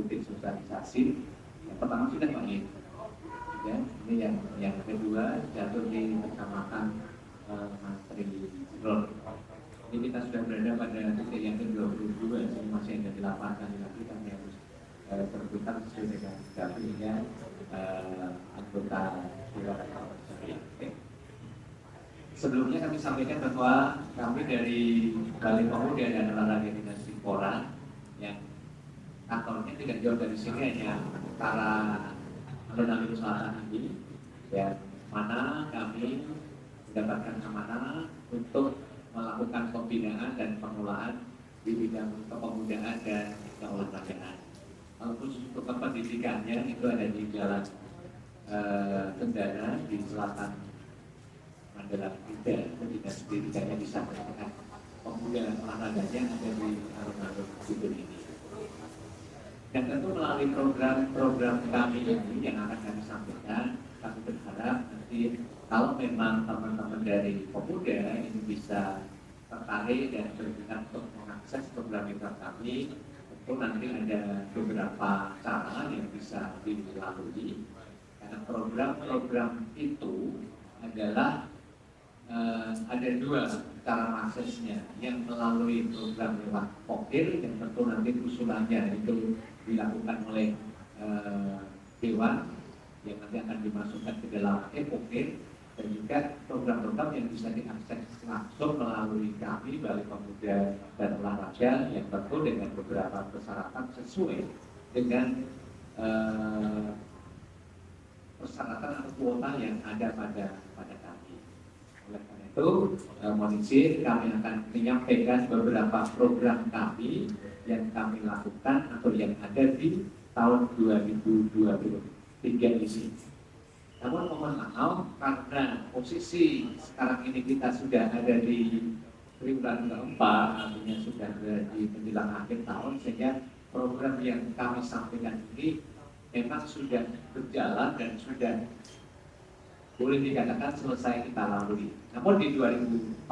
mengikuti sosialisasi. Yang pertama sudah Pak ya. Ini yang kedua jatuh di kecamatan Mantri Road. Ini kita sudah berada pada titik yang ke-22, jadi masih ada 8 kali lagi kami harus berputar sesuai dengan dapilnya anggota Dewan. Sebelumnya kami sampaikan bahwa kami dari Balai Pemuda dan Olahraga Dinas Pora yang kantornya tidak jauh dari sini, hanya antara alun-alun selatan ini, yang mana kami mendapatkan amanah untuk melakukan pembinaan dan pengelolaan di bidang kepemudaan dan keolahragaan. Khusus untuk pendidikannya itu ada di Jalan Cendana di selatan Mandala Indah, dinas pendidikannya bisa melakukan pemuda dan olahraganya ada di alun-alun Sudut ini. Dan tentu melalui program kami ini yang akan kami sampaikan, kami berharap nanti kalau memang teman-teman dari pemuda ini bisa tertarik dan berminat untuk mengakses program itu kami, tentu nanti ada beberapa cara yang bisa dilalui. Karena program-program itu adalah ada dua cara aksesnya, yang melalui program lewat POKIR yang tentu nanti usulannya itu dilakukan oleh Dewan yang nanti akan dimasukkan ke dalam POKIR, dan juga program-program yang bisa diakses langsung melalui kami Balai Pemuda dan Olahraga yang tentu dengan beberapa persyaratan sesuai dengan persyaratan atau kuota yang ada pada kami. Oleh karena itu, mohon izin kami akan menyampaikan beberapa program kami yang kami lakukan atau yang ada di tahun 2023 ini. Namun mohon maaf karena posisi sekarang ini kita sudah ada di triwulan keempat, artinya sudah ada di menjelang akhir tahun, sehingga program yang kami sampaikan ini memang sudah berjalan dan sudah boleh dikatakan selesai kita lalui. Namun di 2024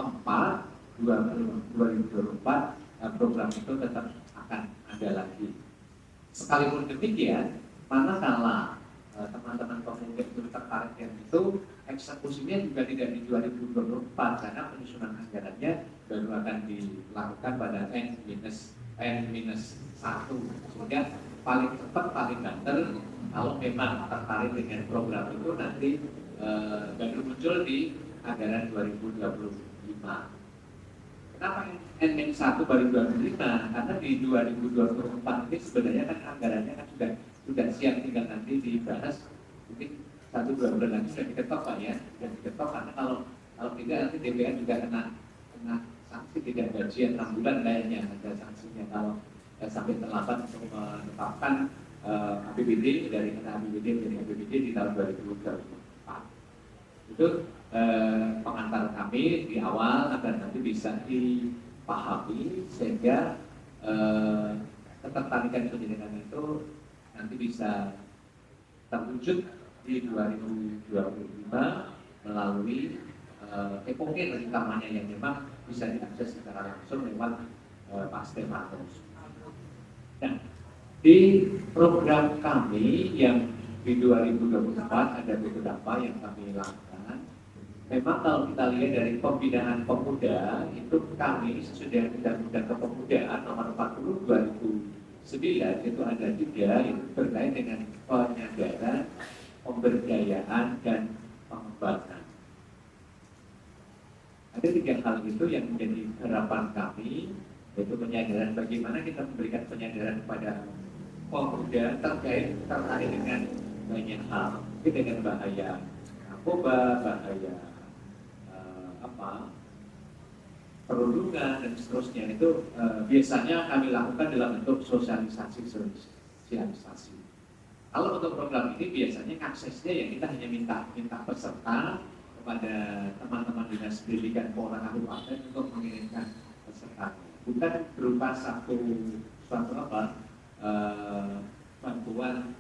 program itu tetap akan ada lagi. Sekalipun demikian, manakala teman-teman pemuda itu tertarik yang itu, eksekusinya juga tidak di 2024 karena penyusunan anggarannya baru akan dilakukan pada N-1, sehingga paling cepat, paling banter kalau memang tertarik dengan program itu nanti baru muncul di anggaran 2025. Kenapa N-1 baru 2025? Karena di 2024 ini sebenarnya kan anggarannya kan sudah siap, tinggal nanti dibahas, mungkin 1-2 bulan lagi sudah diketok Pak ya, sudah diketok, karena kalau tidak nanti DPR juga kena sanksi tidak gajian 6 bulan kayaknya, ada sanksinya kalau sampai terlambat untuk menetapkan APBD dari APBD di tahun 2024. Itu pengantar kami di awal agar nanti bisa dipahami sehingga ketertarikan pendidikan itu nanti bisa terwujud di 2025 melalui EPOKIR utamanya yang memang bisa diakses secara langsung lewat Pak Stefanus. Nah, di program kami yang di 2024 ada beberapa yang kami lakukan. Memang kalau kita lihat dari pembinaan pemuda itu kami sesudah Undang-Undang Kepemudaan nomor 40 2009 itu ada 3 yang berkait dengan penyadaran, pemberdayaan dan pengembangan. Ada 3 hal itu yang menjadi harapan kami, yaitu penyadaran, bagaimana kita memberikan penyadaran kepada pemuda terkait dengan banyak hal, dengan bahaya narkoba, bahaya perundungan dan seterusnya. Itu biasanya kami lakukan dalam bentuk sosialisasi. Kalau untuk program ini biasanya aksesnya ya kita hanya minta peserta kepada teman-teman dinas pendidikan Pora Kabupaten untuk mengirimkan peserta, bukan berupa suatu bantuan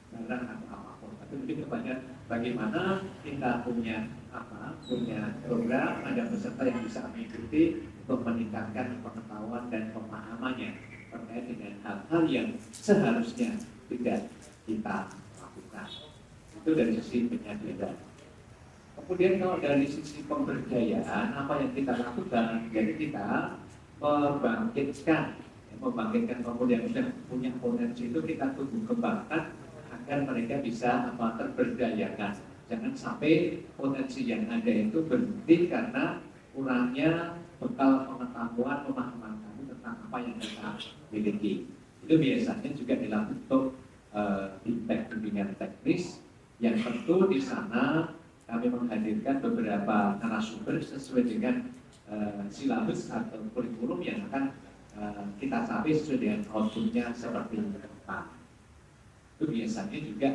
barang atau apapun, tapi lebih kepada bagaimana kita punya program, ada peserta yang bisa mengikuti untuk meningkatkan pengetahuan dan pemahamannya terkait dengan hal-hal yang seharusnya tidak kita lakukan. Itu dari sisi penyadaran. Kemudian kalau dari sisi pemberdayaan, apa yang kita lakukan? Jadi kita membangkitkan pemuda yang sudah punya potensi itu kita tumbuh kembangkan agar mereka bisa terberdayakan. Jangan sampai potensi yang ada itu berhenti karena kurangnya bekal pengetahuan, pemahaman kami tentang apa yang kita miliki. Itu biasanya juga dalam bentuk bimbingan teknis yang tentu di sana kami menghadirkan beberapa narasumber sesuai dengan silabus atau kurikulum yang akan kita capai sesuai dengan outputnya seperti apa. Itu biasanya juga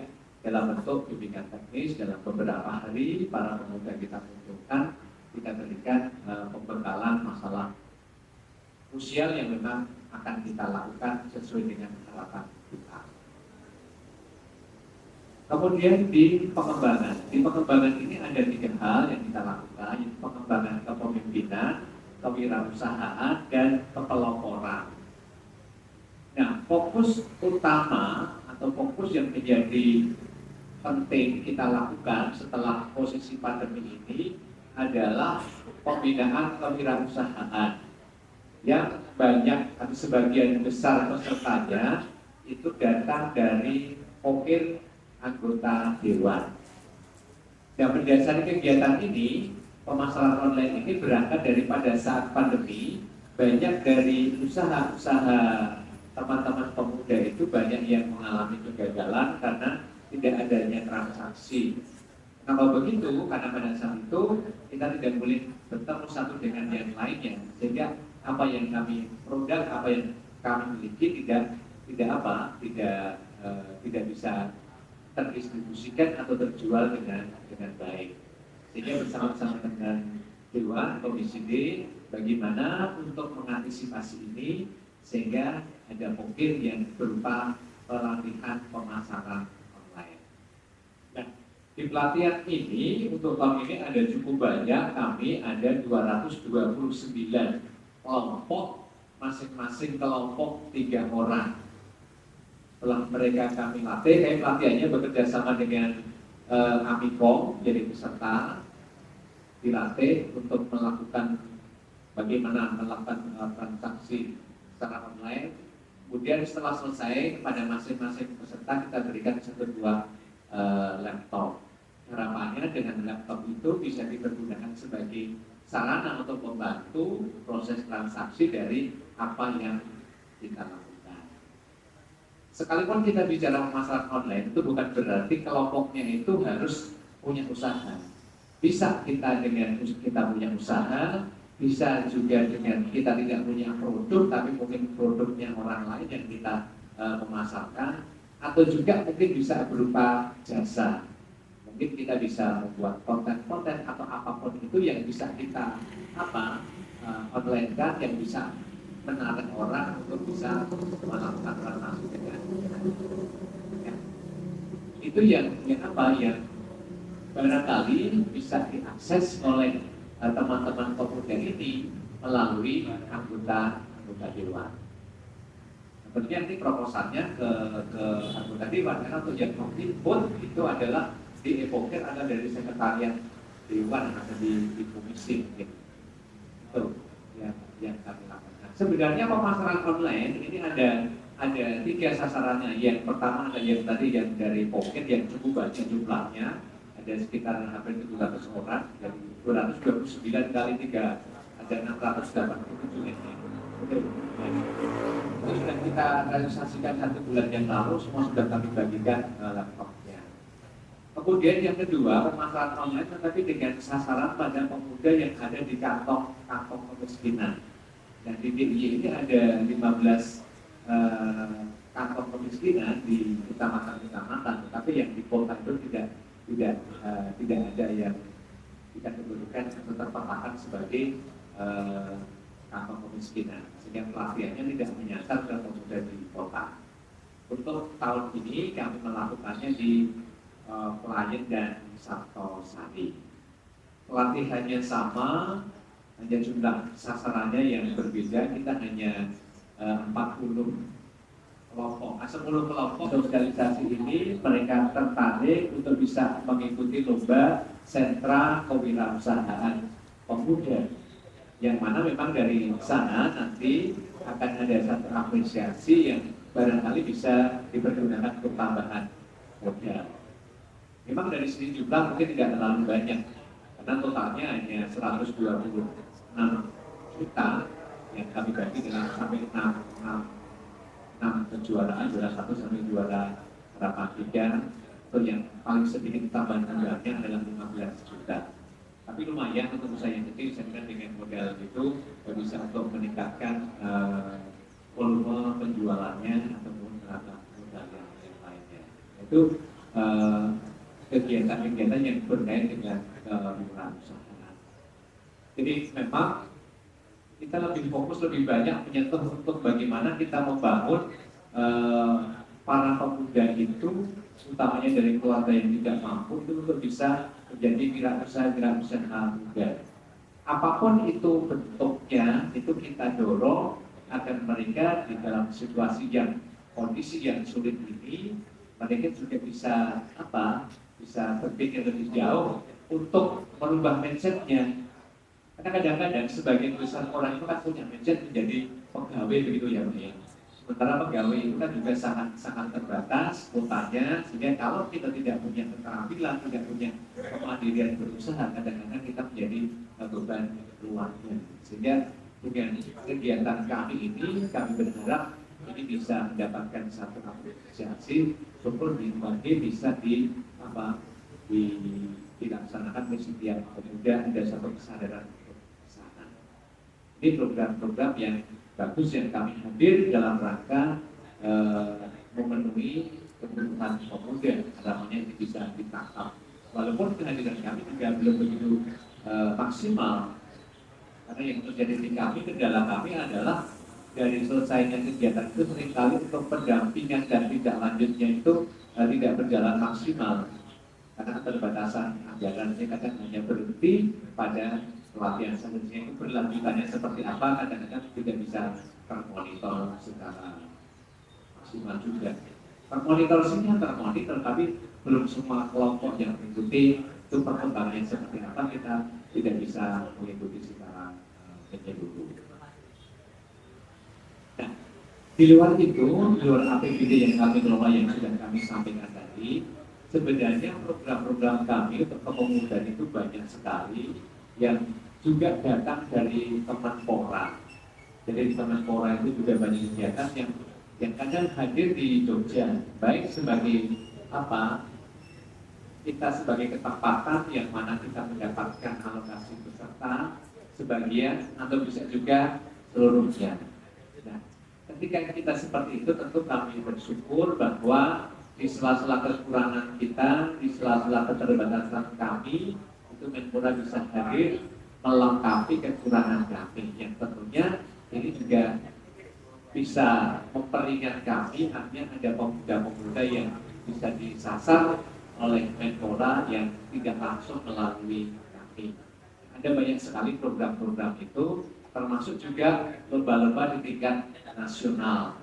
dalam bentuk bimbingan teknis dalam beberapa hari para pemuda kita kumpulkan, kita berikan pembekalan masalah krusial yang memang akan kita lakukan sesuai dengan harapan kita. Kemudian di pengembangan ini ada 3 hal yang kita lakukan, yaitu pengembangan kepemimpinan, kewirausahaan, dan kepeloporan. Nah, fokus utama atau fokus yang menjadi penting kita lakukan setelah posisi pandemi ini adalah pembinaan kewirausahaan yang banyak atau sebagian besar pesertanya itu datang dari wakil anggota dewan. Dan berdasarkan kegiatan ini, pemasaran online ini berangkat dari pada saat pandemi, banyak dari usaha-usaha teman-teman pemuda itu banyak yang mengalami kegagalan karena tidak adanya transaksi. Kenapa begitu? Karena pada saat itu kita tidak boleh bertemu satu dengan yang lainnya, sehingga apa yang kami produk, apa yang kami miliki tidak bisa terdistribusikan atau terjual dengan baik. Sehingga bersama-sama dengan Dewan Komisi D bagaimana untuk mengantisipasi ini sehingga ada mungkin yang berupa pelatihan pemasaran online. Nah, di pelatihan ini untuk tahun ini ada cukup banyak, kami ada 229 kelompok, masing-masing kelompok 3 orang. Setelah mereka kami latih, pelatihannya bekerja sama dengan Amikom, jadi peserta dilatih untuk melakukan bagaimana melakukan transaksi secara online. Kemudian setelah selesai, kepada masing-masing peserta kita berikan 1-2 laptop. Harapannya dengan laptop itu bisa dipergunakan sebagai sarana untuk membantu proses transaksi dari apa yang kita lakukan. Sekalipun kita bicara pemasaran online, itu bukan berarti kelompoknya itu harus punya usaha. Bisa kita dengan kita punya usaha, bisa juga dengan kita tidak punya produk, tapi mungkin produknya orang lain yang kita memasarkan, atau juga mungkin bisa berupa jasa. Mungkin kita bisa membuat konten-konten atau apapun itu yang bisa kita online-kan, yang bisa menarik orang untuk bisa melakukan transaksi dengan ya. Itu yang barangkali bisa diakses oleh teman-teman pemuda ini melalui anggota dewan. Tentunya nanti proposalnya ke anggota dewan, karena untuk yang pun itu adalah dievokir ada dari sekretariat dewan yang ada di komisi gitu. Itu yang kami lakukan. Sebenarnya pemasaran online ini ada 3 sasarannya. Yang pertama ada yang tadi yang dari pocket yang cukup banyak jumlahnya, ada sekitar hampir 700 orang, dari 229 kali 3 ada 687 ini. Itu sudah kita realisasikan 1 bulan yang lalu, semua sudah kami bagikan laptopnya. Kemudian yang kedua, pemasaran online tetapi dengan sasaran pada pemuda yang ada di kantong kemiskinan. Dan di DIY ini ada 15 kantong kemiskinan di kecamatan-kecamatan, tetapi yang di kota itu tidak ada yang kita kedudukan atau terpetakan sebagai kantong kemiskinan, sehingga pelatihannya tidak menyasar ke pemuda di kota. Untuk tahun ini kami melakukannya di Pelayan dan Sartosari. Pelatihannya sama, hanya jumlah sasarannya yang berbeda. Kita hanya 40 kelompok. 10 kelompok sosialisasi ini mereka tertarik untuk bisa mengikuti lomba sentra kewirausahaan pemuda, yang mana memang dari sana nanti akan ada satu apresiasi yang barangkali bisa dipergunakan untuk tambahan modal. Memang dari segi jumlah mungkin tidak terlalu banyak, karena totalnya hanya 126 juta yang kami bagi dengan sampai 6 kejuaraan, juara 1 sampai juara harapan 3. Atau yang paling sedikit tambahan modalnya adalah 15 juta. Tapi lumayan untuk usaha yang kecil, saya kira dengan modal itu bisa untuk meningkatkan volume penjualannya ataupun modal yang lainnya. Itu kegiatan-kegiatan yang berkaitan dengan kewirausahaan. Jadi memang kita lebih fokus, lebih banyak menyentuh untuk bagaimana kita membangun para pemuda itu, utamanya dari keluarga yang tidak mampu, itu untuk bisa menjadi wirausaha muda. Apapun itu bentuknya, itu kita dorong agar mereka di dalam situasi yang kondisi yang sulit ini, mereka juga bisa bisa berpikir lebih jauh untuk merubah mindsetnya. Karena kadang-kadang sebagian besar orang itu kan punya mindset menjadi pegawai begitu ya, Pak ya. Sementara pegawai itu kan juga sangat terbatas kuotanya, sehingga kalau kita tidak punya keterampilan, tidak punya kemandirian berusaha, kadang-kadang kita menjadi beban keluarga. Sehingga dengan kegiatan kami ini, kami berharap ini bisa mendapatkan satu apresiasi, syukur bisa dilaksanakan di setiap pemuda, ada satu kesadaran untuk sana. Ini program-program yang bagus yang kami hadir dalam rangka memenuhi kebutuhan pemuda, harapannya ini bisa ditangkap. Walaupun kehadiran kami juga belum begitu maksimal, karena yang terjadi di kami, kendala kami adalah dari selesainya kegiatan itu seringkali untuk pendampingan dan tindak lanjutnya itu tidak berjalan maksimal. Karena keterbatasan anggarannya kadang hanya berhenti pada pelatihan seharusnya itu berlanjutannya seperti apa, kadang-kadang tidak bisa termonitor secara maksimal juga. Termonitor tapi belum semua kelompok yang mengikuti itu perkembangannya seperti apa, kita tidak bisa mengikuti secara menyeluruh. Nah, di luar itu, di luar APBD yang kami kelola yang sudah kami sampaikan tadi, sebenarnya program-program kami untuk kepemudaan itu banyak sekali yang juga datang dari Kemenpora. Jadi Kemenpora itu juga banyak kegiatan yang kadang hadir di Jogja, baik sebagai kita sebagai ketempatan yang mana kita mendapatkan alokasi peserta sebagian atau bisa juga seluruhnya. Nah, ketika kita seperti itu, tentu kami bersyukur bahwa di sela-sela kekurangan kita, di sela-sela keterbatasan kami, itu Menpora bisa hadir melengkapi kekurangan kami, yang tentunya ini juga bisa memperingat kami, artinya ada pemuda-pemuda yang bisa disasar oleh Menpora yang tidak langsung melalui kami. Ada banyak sekali program-program itu, termasuk juga lomba-lomba di tingkat nasional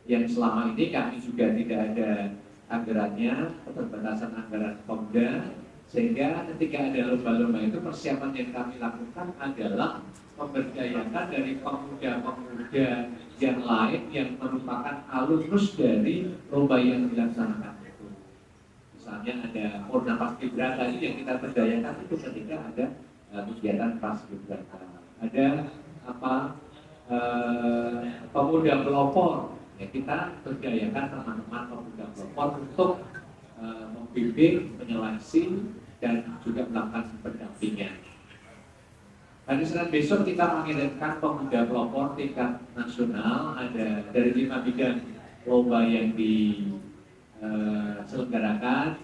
yang selama ini kami juga tidak ada anggarannya, keterbatasan anggaran pemuda, sehingga ketika ada lomba-lomba itu persiapan yang kami lakukan adalah memberdayakan dari pemuda-pemuda yang lain yang merupakan alumnus dari lomba yang dilaksanakan itu. Misalnya ada Purna Paskibraka tadi yang kita berdayakan itu ketika ada kegiatan Paskibraka. Ada pemuda pelopor, ya kita berdayakan teman-teman pemuda pelopor untuk membimbing, menyeleksi dan juga melakukan pendampingan. Hari Senin besok kita mengirimkan pemuda pelopor tingkat nasional, ada dari 5 bidang lomba yang diselenggarakan.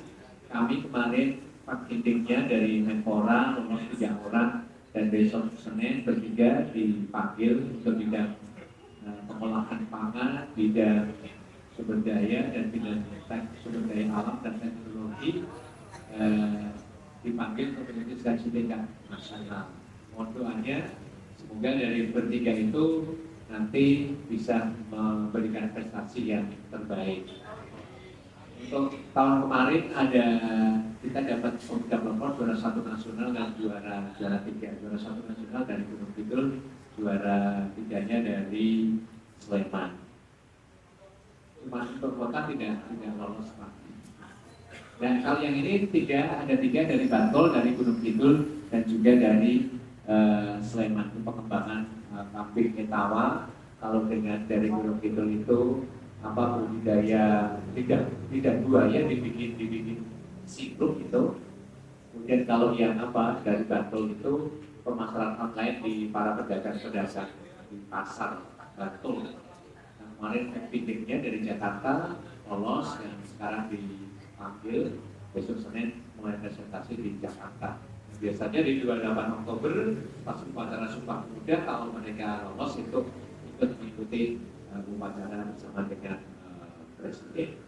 Kami kemarin packagingnya dari Menpora lolos 3 orang, dan besok Senin bertiga dipanggil untuk bidang pengolahan pangan, bidang sumber daya dan bidang sumber daya alam dan teknologi dipanggil untuk mengikuti seleksi tingkat nasional. Mohon doanya semoga dari bertiga itu nanti bisa memberikan prestasi yang terbaik. Untuk tahun kemarin kita dapat pemuda pelopor juara 1 nasional dan juara 3. Juara 1 nasional dari Gunung Kidul, juara 3-nya dari Sleman. Cuma untuk kota tidak lolos Pak. Dan kalau yang ini ada 3 dari Bantul, dari Gunung Kidul, dan juga dari Sleman. Itu pengembangan kambing etawa. Kalau dengan dari Gunung Kidul itu budidaya lidah buaya dibikin sikluk itu. Kemudian kalau yang dari Bantul itu pemasaran online di para pedagang-pedagang di pasar Bantul. Nah, kemarin meetingnya dari Jakarta lolos dan sekarang dipanggil besok Senin mulai presentasi di Jakarta. Biasanya di 28 Oktober pas upacara Sumpah Pemuda, kalau mereka lolos itu ikut mengikuti upacara bersama dengan Presiden.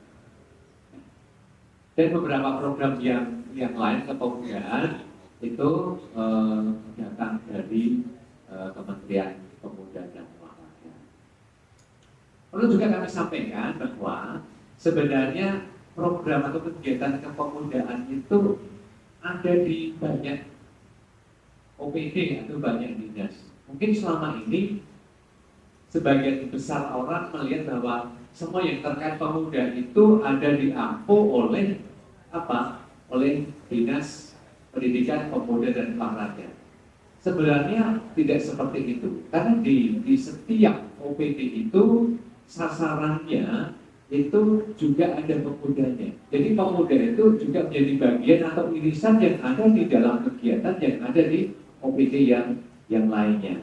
Dan beberapa program yang lain kepemudaan itu datang dari Kementerian Pemuda dan Olahraga. Perlu juga kami sampaikan bahwa sebenarnya program atau kegiatan kepemudaan itu ada di banyak OPD atau banyak dinas. Mungkin selama ini sebagian besar orang melihat bahwa semua yang terkait pemuda itu ada diampu oleh oleh Dinas Pendidikan Pemuda dan Olahraga. Sebenarnya tidak seperti itu, karena di setiap OPD itu sasarannya itu juga ada pemudanya. Jadi pemuda itu juga menjadi bagian atau irisan yang ada di dalam kegiatan yang ada di OPD yang lainnya.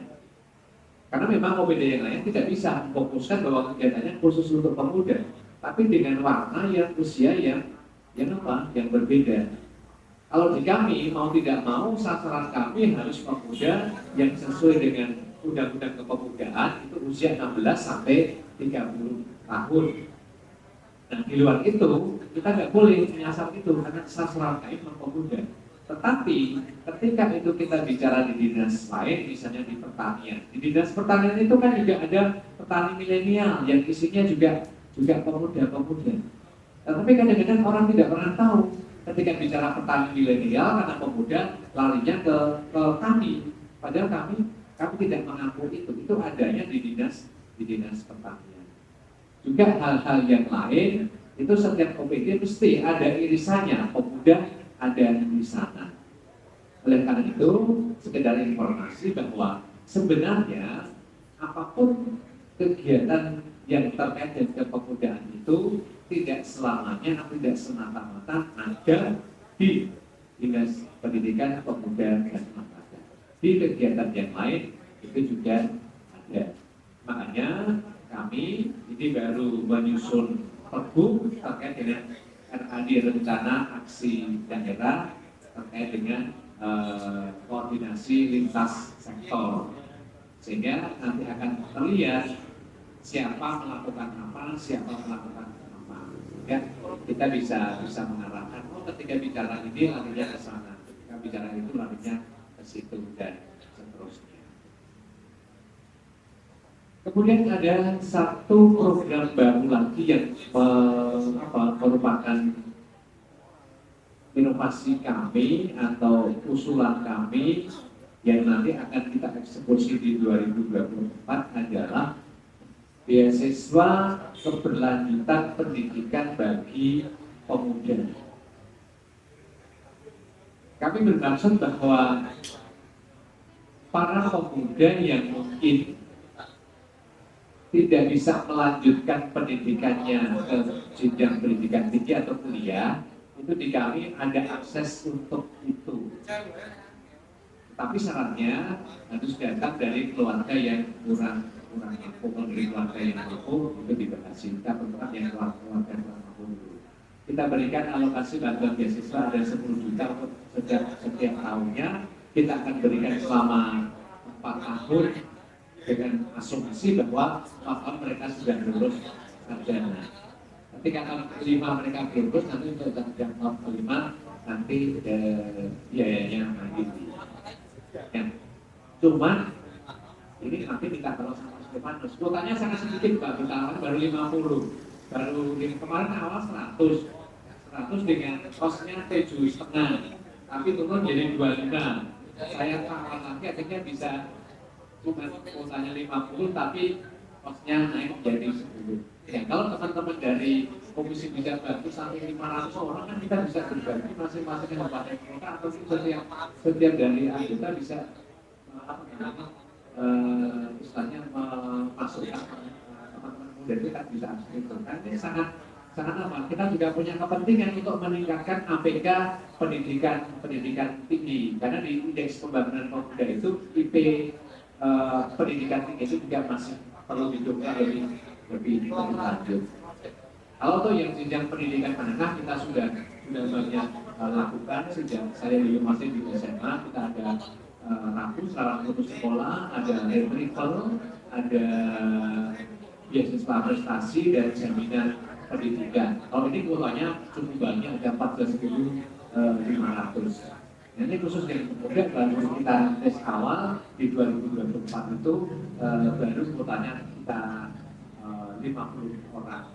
Karena memang OPD yang lain tidak bisa memfokuskan bahwa kegiatannya khusus untuk pemuda, tapi dengan warna yang usia yang berbeda. Kalau di kami mau tidak mau sasaran kami harus pemuda yang sesuai dengan undang-undang kepemudaan itu usia 16 sampai 30 tahun. Nah di luar itu kita nggak boleh menyasar itu karena sasaran kami memang pemuda. Tetapi ketika itu kita bicara di dinas lain, misalnya di pertanian. Di dinas pertanian itu kan juga ada petani milenial yang isinya juga pemuda-pemuda. Tetapi kadang-kadang orang tidak pernah tahu ketika bicara petani milenial karena pemuda larinya ke kami. Padahal kami tidak mengaku itu. Itu adanya di dinas pertanian. Juga hal-hal yang lain itu setiap OPD mesti ada irisannya, pemuda ada di sana. Oleh karena itu, sekedar informasi bahwa sebenarnya apapun kegiatan yang terkait dengan kepemudaan itu tidak selamanya atau tidak semata-mata ada di Dinas Pendidikan Pemuda dan Olahraga. Di kegiatan yang lain itu juga ada. Makanya kami ini baru menyusun pergub terkait dengan RAD rencana aksi daerah terkait dengan koordinasi lintas sektor, sehingga nanti akan terlihat siapa melakukan apa, siapa melakukan apa. Ya, kita bisa mengarahkan. Ketika bicara ini larinya ke sana, ketika bicara itu larinya ke situ dan seterusnya. Kemudian ada satu program baru lagi yang merupakan inovasi kami atau usulan kami yang nanti akan kita eksekusi di 2024 adalah beasiswa keberlanjutan pendidikan bagi pemuda. Kami bermaksud bahwa para pemuda yang mungkin tidak bisa melanjutkan pendidikannya ke jenjang pendidikan tinggi atau kuliah, itu di kami ada akses untuk itu. Tapi syaratnya harus datang dari keluarga yang kurang mampu. Dari keluarga yang mampu itu dibatasi. Kita berharap yang keluarga kurang mampu dulu. Kita berikan alokasi bantuan beasiswa ada 10 juta untuk setiap tahunnya. Kita akan berikan selama 4 tahun dengan asumsi bahwa mereka sudah lulus sarjana. Ketika tahun kelima mereka belum lulus, nanti untuk tahun kelima nanti biayanya mandiri. Ya. Cuma ini nanti minta kalau sama Stefanus. Kuotanya sangat sedikit Pak, kita awal baru 50. Baru kemarin awal 100 dengan kosnya 7,5, tapi turun jadi 25. Saya tawar lagi akhirnya bisa cuma kuotanya 50 tapi kosnya naik jadi 10. Ya, kalau teman-teman dari Komisi Bidang Bantu sampai 500 orang kan kita bisa berbagi masing-masing kabupaten kota atau setiap dari anggota bisa istilahnya memasukkan teman-teman muda itu kan bisa itu kan ini sangat apa? Kita juga punya kepentingan untuk meningkatkan APK pendidikan tinggi karena di indeks pembangunan pemuda itu IP pendidikan tinggi itu juga masih perlu dicoba lebih lanjut. Kalau tuh yang jenjang pendidikan menengah kita sudah banyak lakukan sejak saya dulu masih di SMA. Kita ada rapu sarana putus sekolah, ada retrieval, ada beasiswa prestasi dan seminar pendidikan. Kalau ini kuotanya cukup banyak, ada 14.500. Ini khusus yang kemudian baru kita tes awal di 2024 itu baru kuotanya kita 50 orang.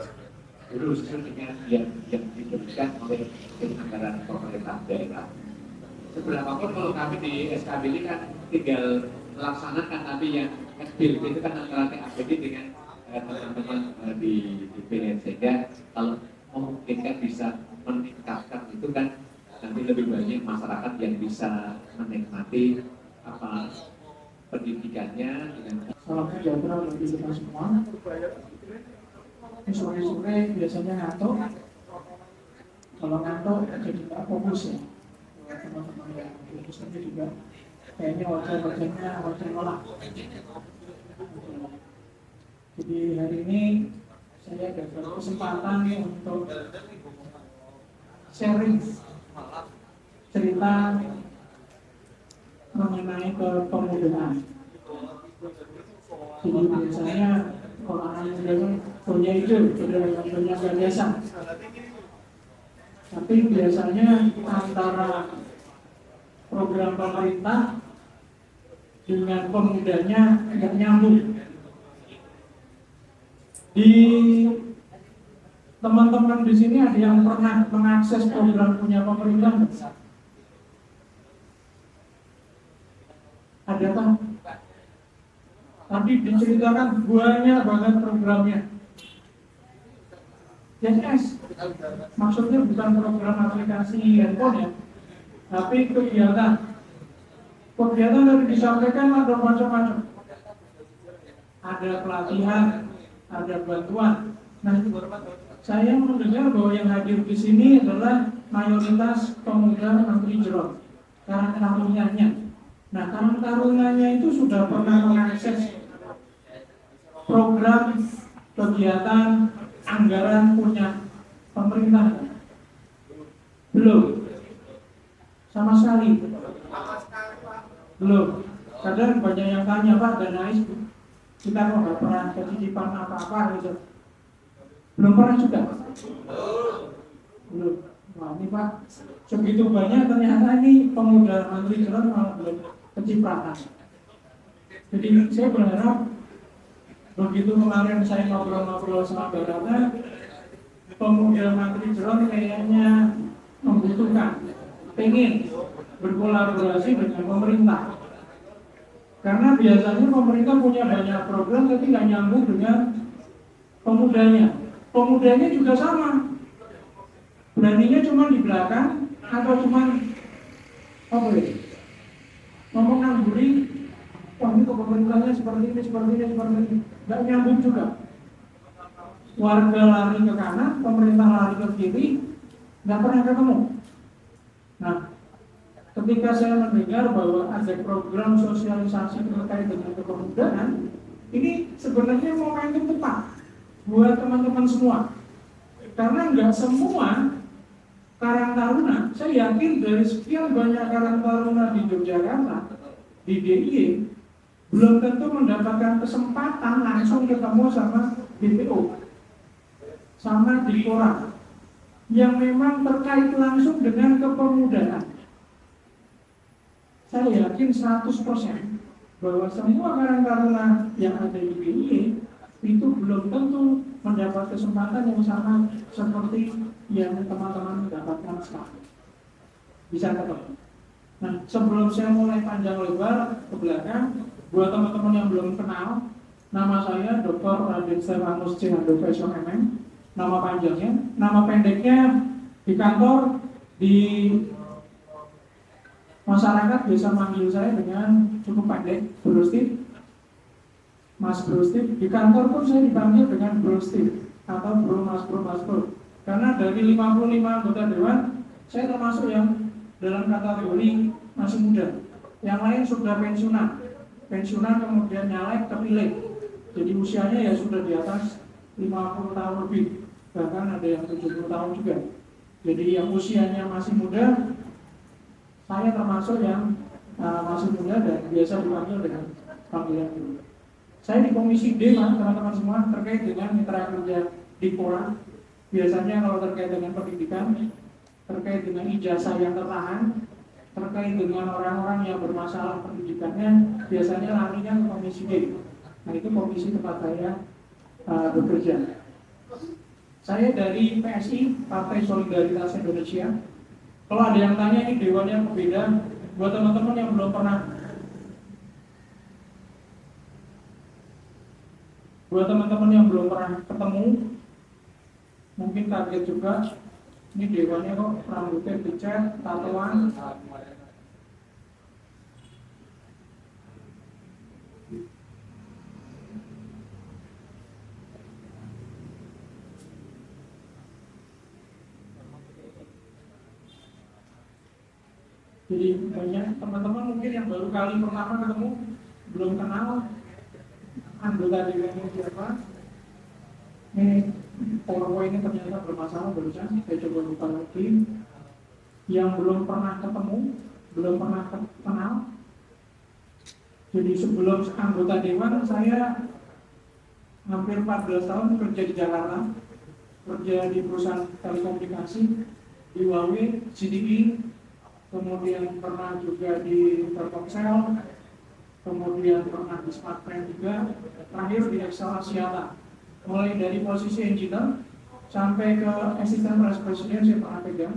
Itu sesuai dengan yang diberikan oleh anggaran pemerintah daerah. Seberapapun kalau kami di SKB ini kan tinggal melaksanakan, tapi yang SBLB itu kan antara TAPD dengan teman-teman di PN, sehingga kalau memungkinkan bisa meningkatkan itu kan nanti lebih banyak masyarakat yang bisa menikmati apa pendidikannya dengan salam sejahtera bagi kita semua. Sore-sore biasanya ngantuk. Kalau ngantuk jadi nggak fokus ya. Teman-teman yang fokus tadi juga kayaknya wajah nolak. Jadi hari ini saya ada kesempatan untuk sharing cerita mengenai kepemudaan. Jadi biasanya orang muda punya ide, punya gagasan. Tapi biasanya antara program pemerintah dengan pemudanya nggak nyambung. Di teman-teman di sini ada yang pernah mengakses program punya pemerintah? Adakah? Tadi diceritakan banyak banget programnya. Yes, maksudnya bukan program aplikasi handphone ya, tapi kegiatan yang disampaikan ada macam-macam. Ada pelatihan, ada bantuan. Nah, saya mendengar bahwa yang hadir di sini adalah mayoritas pemuda Menteri Jero, Karang Tarunanya. Nah, Karang Tarunanya itu sudah pernah mengakses program kegiatan anggaran punya pemerintah? Belum, sama sekali belum. Kadang banyak yang tanya, Pak, dana kita kok nggak pernah ketitipan apa-apa gitu. Belum pernah juga? Belum. Wah, ini Pak, segitu banyak ternyata ini pemuda Menteri Jalan malah belum kecipratan. Jadi saya berharap begitu kemarin saya ngobrol-ngobrol sama Barata, pemuda Menteri Jalan kayaknya membutuhkan, pengen berkolaborasi dengan pemerintah. Karena biasanya pemerintah punya banyak program tapi nggak nyambung dengan pemudanya. Pemudanya juga sama. Beraninya cuma di belakang atau cuma apa ya? Ngomong namburi, wah ini kok pemerintahnya seperti ini. Nggak nyambung juga. Warga lari ke kanan, pemerintah lari ke kiri, nggak pernah ketemu. Nah, ketika saya mendengar bahwa ada program sosialisasi terkait dengan kepemudaan, ini sebenarnya momentum tepat buat teman-teman semua. Karena nggak semua Karang Taruna, saya yakin dari sekian banyak Karang Taruna di Yogyakarta, di DIY, belum tentu mendapatkan kesempatan langsung ketemu sama BPO, sama Dikora, yang memang terkait langsung dengan kepemudaan. Saya yakin 100% bahwa semua Karang Taruna yang ada di BIE itu belum tentu mendapat kesempatan yang sama seperti yang teman-teman dapatkan sekarang. Bisa ketemu. Nah, sebelum saya mulai panjang lebar ke belakang, buat teman-teman yang belum kenal, nama saya Dr. Raden Stefanus C. Handoko MM. Nama panjangnya, nama pendeknya di kantor, di masyarakat biasa manggil saya dengan cukup pendek, Bro Steve, Mas Bro Steve. Di kantor pun saya dipanggil dengan Bro Steve atau Bro Mas Bro Mas Bro. Karena dari 55 anggota dewan, saya termasuk yang dalam kategori masih muda. Yang lain sudah pensiunan kemudian nyalek terpilih. Jadi usianya ya sudah di atas 50 tahun lebih, bahkan ada yang 70 tahun juga. Jadi yang usianya masih muda, saya termasuk yang masih muda dan biasa dipanggil dengan panggilan itu. Saya di komisi D, teman-teman semua, terkait dengan mitra kerja di Pora. Biasanya kalau terkait dengan pendidikan, terkait dengan ijazah yang tertahan, terkait dengan orang-orang yang bermasalah pendidikannya, biasanya larinya ke komisi D. Nah, itu komisi tempat saya bekerja. Saya dari PSI, Partai Solidaritas Indonesia. Kalau ada yang tanya ini dewannya berbeda, buat teman-teman yang belum pernah ketemu, mungkin kaget juga. Ini dewannya kok rambutnya dicat, tatoan. Jadi banyak teman-teman mungkin yang baru kali pertama ketemu, belum kenal anggota dewannya siapa. Ini PowerPoint ini ternyata bermasalah barusan, saya coba buka lagi. Yang belum pernah ketemu, belum pernah kenal. Jadi sebelum anggota dewan, saya hampir 14 tahun kerja di Jakarta, kerja di perusahaan telekomunikasi, di Huawei, CDI, kemudian pernah juga di Telkomsel, kemudian pernah di Smartfren juga, terakhir di Excel Axiata. Mulai dari posisi engineer sampai ke asisten vice president saya pernah pegang.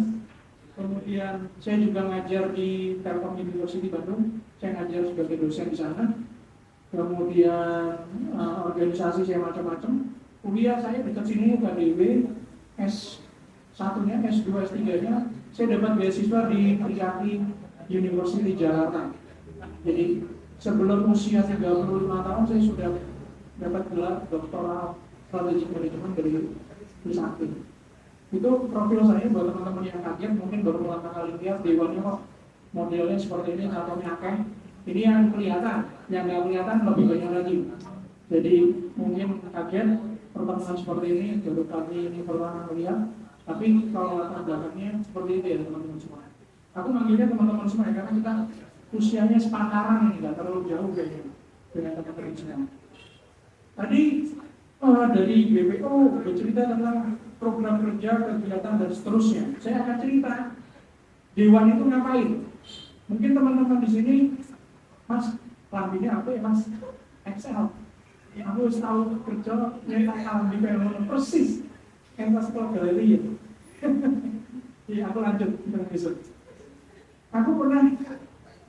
Kemudian saya juga ngajar di Telkom University Bandung, saya ngajar sebagai dosen di sana. Kemudian organisasi saya macam-macam. Kuliah saya dekat sini KDW, S1-nya, S2, S3-nya saya dapat beasiswa di Trisakti University Jakarta. Jadi sebelum usia 35 tahun saya sudah dapat gelar doktoral strategic management dari Trisakti. Itu profil saya buat teman-teman yang kaget, mungkin baru pertama kali lihat dewannya kok modelnya seperti ini, contohnya akeh. Ini yang kelihatan, yang nggak kelihatan lebih banyak lagi. Jadi mungkin kaget pertemuan seperti ini, baru kali ini pertama lihat. Tapi kalau latar belakangnya seperti itu ya teman-teman semua. Aku manggilnya teman-teman semua ya, karena kita usianya sepantaran ini, nggak terlalu jauh kayaknya dengan teman-teman semua. Tadi dari BPO bercerita tentang program kerja, kegiatan dan seterusnya. Saya akan cerita dewan itu ngapain. Mungkin teman-teman di sini, Mas, lambinya apa ya Mas? Excel. Aku harus tahu kerja nyetak lambi kayak persis. Yang pas kalau galeri ya. Iya, aku lanjut dengan besok. Aku pernah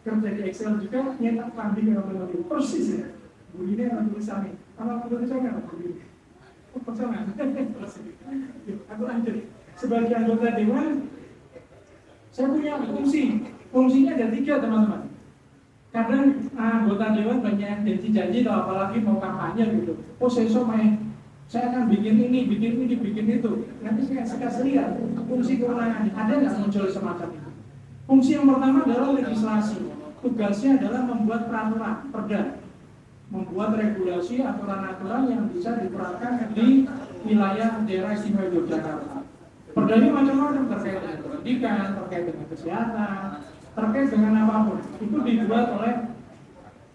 kerja di Excel juga nyetak lambi kayak persis ya. Bunyinya ada tulisannya. Kalau tulisannya apa bunyinya? Oh, kosongan. Aku lanjut. Sebagai anggota dewan, saya punya fungsi. Fungsinya ada 3 teman-teman. Kadang anggota dewan banyak janji-janji atau apalagi mau kampanye gitu. Oh saya akan bikin ini, bikin itu. Nanti saya kasih lihat fungsi kewenangan. Ada nggak muncul semacam itu? Fungsi yang pertama adalah legislasi. Tugasnya adalah membuat peraturan, perda. Membuat regulasi aturan-aturan yang bisa diterapkan di wilayah daerah istimewa Yogyakarta. Perdanya macam-macam, terkait dengan pendidikan, terkait dengan kesehatan, terkait dengan apapun. Itu dibuat oleh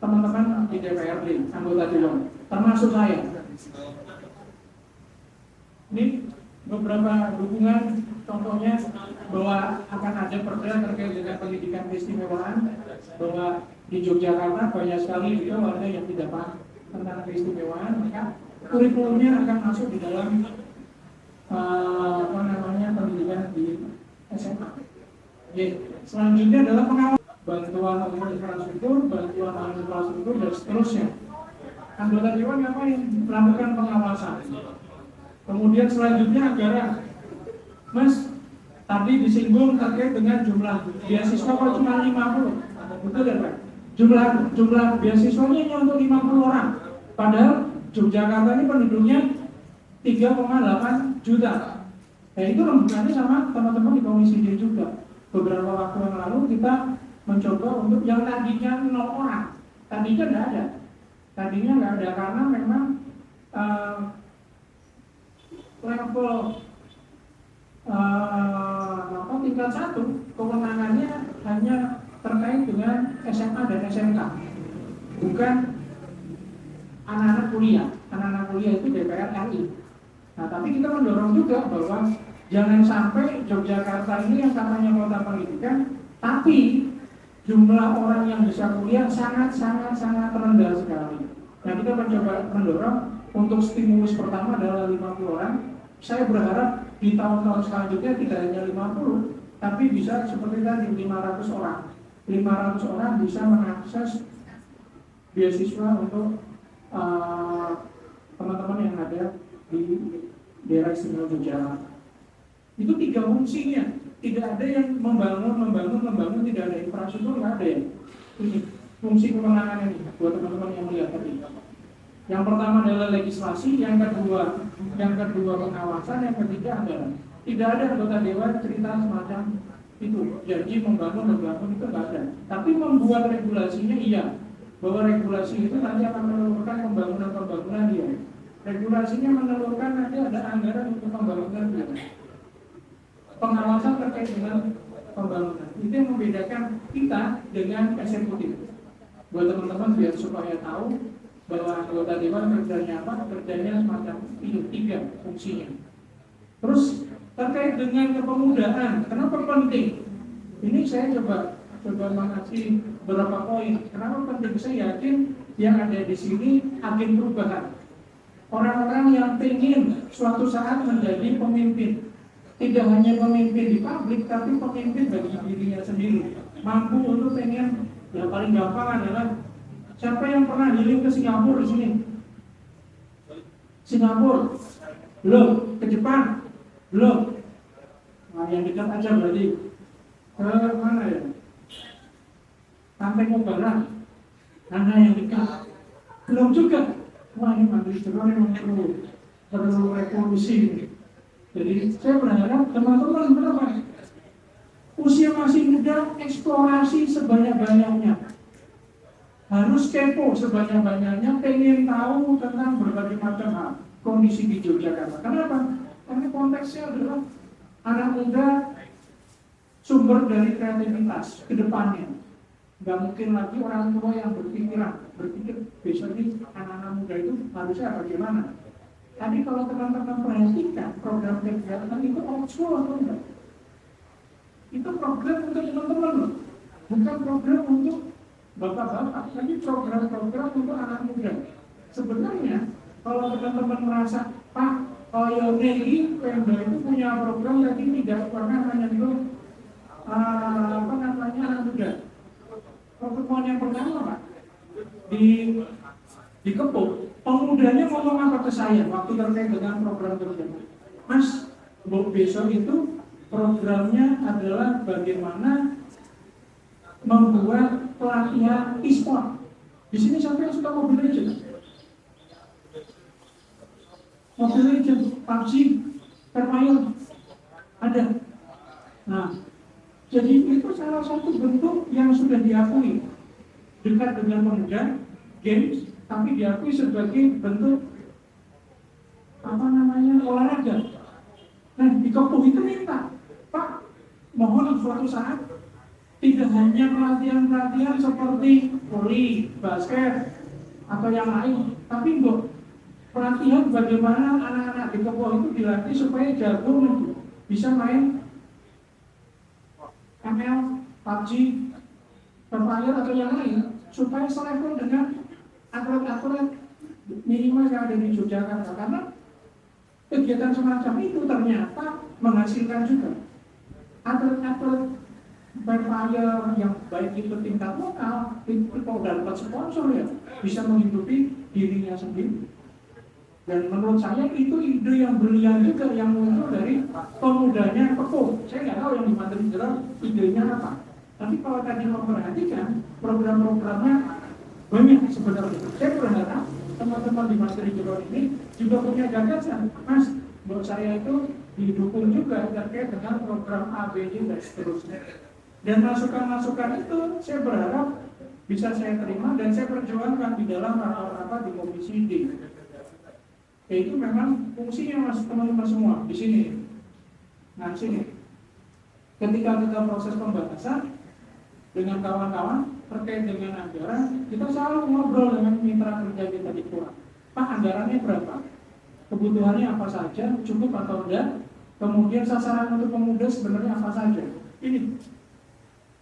teman-teman di DPRD, anggota dewan, termasuk saya. Ini beberapa dukungan, contohnya bahwa akan ada perda terkait dengan pendidikan keistimewaan, bahwa di Yogyakarta banyak sekali juga warga yang tidak paham tentang keistimewaan, maka kurikulumnya akan masuk di dalam pendidikan di SMA. Selanjutnya adalah pengawasan, bantuan infrastruktur, dan seterusnya. Anggota dewan ngapain? Melakukan pengawasan. Kemudian selanjutnya anggaran. Mas, tadi disinggung terkait dengan jumlah beasiswa kok cuma 50. Betul ya Pak? Jumlah beasiswanya hanya untuk 50 orang. Padahal Yogyakarta ini penduduknya 3,8 juta. Nah itu rembukannya sama teman-teman di Komisi D juga. Beberapa waktu yang lalu kita mencoba untuk yang tadinya 0 orang. Tadinya nggak ada. Karena memang level tingkat 1 kewenangannya hanya terkait dengan SMA dan SMK, bukan anak-anak kuliah. Anak-anak kuliah itu DPR RI. Nah, tapi kita mendorong juga bahwa jangan sampai Yogyakarta ini yang katanya kota pendidikan, tapi jumlah orang yang bisa kuliah sangat rendah sekali. Nah, kita mencoba mendorong untuk stimulus pertama adalah 50 orang. Saya berharap di tahun-tahun selanjutnya tidak hanya 50, tapi bisa seperti tadi 500 orang. 500 orang bisa mengakses beasiswa untuk teman-teman yang ada di daerah istimewa Yogyakarta. Itu 3 fungsinya. Tidak ada yang membangun, tidak ada infrastruktur, nggak ada ya. Ini fungsi kewenangan ini buat teman-teman yang melihat tadi. Yang pertama adalah legislasi, yang kedua pengawasan, yang ketiga adalah tidak ada anggota dewan cerita semacam itu. Janji membangun itu nggak ada. Tapi membuat regulasinya iya, bahwa regulasi itu nanti akan menelurkan pembangunan dia. Regulasinya menelurkan nanti ada anggaran untuk pembangunan dia. Pengawasan terkait dengan pembangunan itu yang membedakan kita dengan eksekutif. Buat teman-teman biar supaya tahu bahwa anggota dewan kerjanya apa, kerjanya semacam itu 3 fungsinya. Terus terkait dengan kepemudaan, kenapa penting? Ini saya coba mengasih beberapa poin. Kenapa penting? Saya yakin yang ada di sini agen perubahan. Orang-orang yang ingin suatu saat menjadi pemimpin, tidak hanya pemimpin di publik, tapi pemimpin bagi dirinya sendiri. Mampu untuk pengen, yang paling gampang adalah siapa yang pernah healing ke Singapura di sini? Singapura? Belum. Ke Jepang? Belum. Nah, yang dekat aja berarti. Ke mana ya? Pantai Barat. Nah, yang dekat. Belum juga. Wah, ini mandiri Jepang memang perlu revolusi. Jadi saya berharap teman-teman berapa? Usia masih muda, eksplorasi sebanyak-banyaknya. Harus kepo sebanyak-banyaknya, pengen tahu tentang berbagai macam hal kondisi di Yogyakarta. Kenapa? Karena konteksnya adalah anak muda sumber dari kreativitas ke depannya. Nggak mungkin lagi orang tua yang berpikir besok ini anak-anak muda itu harusnya bagaimana. Tadi kalau teman-teman perhatikan program kegiatan itu old school atau enggak? Itu program untuk teman-teman loh, bukan program untuk bapak-bapak, tapi program-program untuk anak muda. Sebenarnya kalau teman-teman merasa, Pak, kalau ini Pemda itu punya program tapi tidak pernah menyentuh anak muda. Pertemuan yang pertama Pak di Kepuk, pemudanya ngomong apa ke saya waktu terkait dengan program tersebut? Mas, besok itu programnya adalah bagaimana membuat pelatihan e-sport. Di sini siapa yang suka Mobile Legends? Mobile Legends, PUBG, Permain, ada. Nah, jadi itu salah satu bentuk yang sudah diakui dekat dengan pemuda, games, tapi diakui sebagai bentuk olahraga. Nah, di Kepuk itu minta, Pak, mohon suatu saat tidak hanya pelatihan seperti voli, basket, atau yang lain, tapi pelatihan bagaimana anak-anak di Kepo itu dilatih supaya jago bisa main ML, PUBG, Free Fire atau yang lain, supaya selevel dengan atlet-atlet minimal yang ada di Yogyakarta. Karena kegiatan semacam itu ternyata menghasilkan juga atlet-atlet Free Fire yang baik itu tingkat lokal, itu kalau dapat sponsor ya bisa menghidupi dirinya sendiri. Dan menurut saya itu ide yang brilian juga yang muncul dari pemudanya Kepo. Saya nggak tahu yang di Materi Jelas idenya apa. Tapi kalau tadi memperhatikan program-programnya banyak sebenarnya. Saya berharap teman-teman di Materi Jelas ini juga punya gagasan. Mas, menurut saya itu didukung juga terkait dengan program ABD dan seterusnya. Dan masukan-masukan itu saya berharap bisa saya terima dan saya perjuangkan di dalam rapat-rapat di Komisi D. Itu memang fungsinya mas teman-teman semua di sini. Nah sini, ketika kita proses pembahasan dengan kawan-kawan terkait dengan anggaran, kita selalu ngobrol dengan mitra kerja kita di Pura. Pak, anggarannya berapa? Kebutuhannya apa saja? Cukup atau enggak? Kemudian sasaran untuk pemuda sebenarnya apa saja? Ini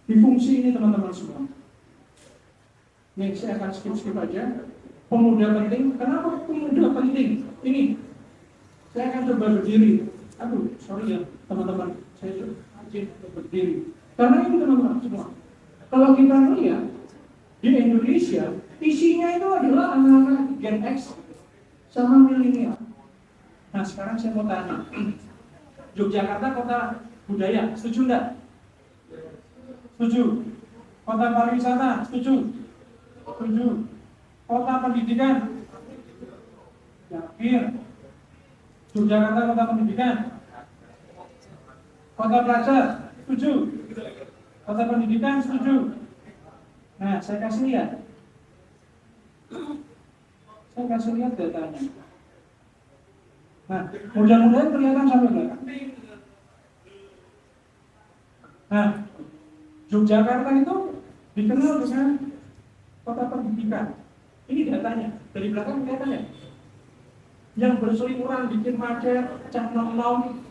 di fungsi ini teman-teman semua. Nih saya akan skip aja. Pemuda penting. Kenapa pemuda penting? Ini saya akan coba berdiri. Aduh, sorry ya teman-teman, saya coba berdiri. Karena ini teman-teman semua, kalau kita lihat di Indonesia, isinya itu adalah anak-anak Gen X sama milenial. Nah sekarang saya mau tanya, Yogyakarta kota budaya, setuju enggak? Setuju. Kota pariwisata, setuju? Setuju. Kota pendidikan, yakin. Yogyakarta kota pendidikan. Kota pelajar, setuju. Kota pendidikan, setuju. Nah, saya kasih lihat. Saya kasih lihat datanya. Nah, mudah-mudahan kelihatan sampai belakang. Nah, Yogyakarta itu dikenal dengan kota pendidikan. Ini datanya, dari belakang kelihatan ya. Yang berseliweran bikin macet, cak nom-nom,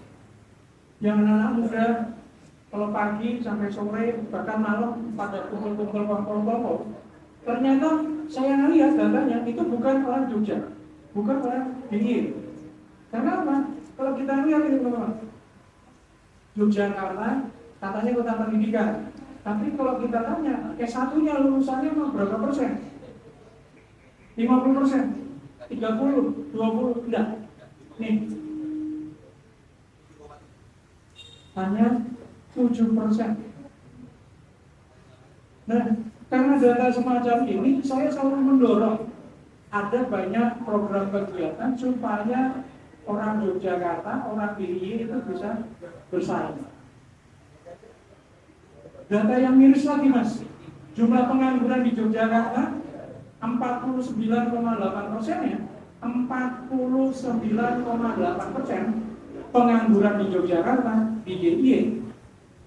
yang anak-anak muda kalau pagi sampai sore bahkan malam pada kumpul-kumpul kongkol-kongkol. Ternyata saya lihat datanya itu bukan orang Jogja, bukan orang DIY. Karena apa? Kalau kita lihat ini teman-teman, Yogyakarta katanya kota pendidikan. Tapi kalau kita tanya, S1-nya lulusannya berapa persen? 50%, 30, 20, enggak. Nih. Hanya 7%. Nah, karena data semacam ini, saya selalu mendorong ada banyak program kegiatan supaya orang Yogyakarta, orang DIY itu bisa bersaing. Data yang miris lagi mas, jumlah pengangguran di Yogyakarta 49,8% ya, 49,8% pengangguran di Yogyakarta di DIY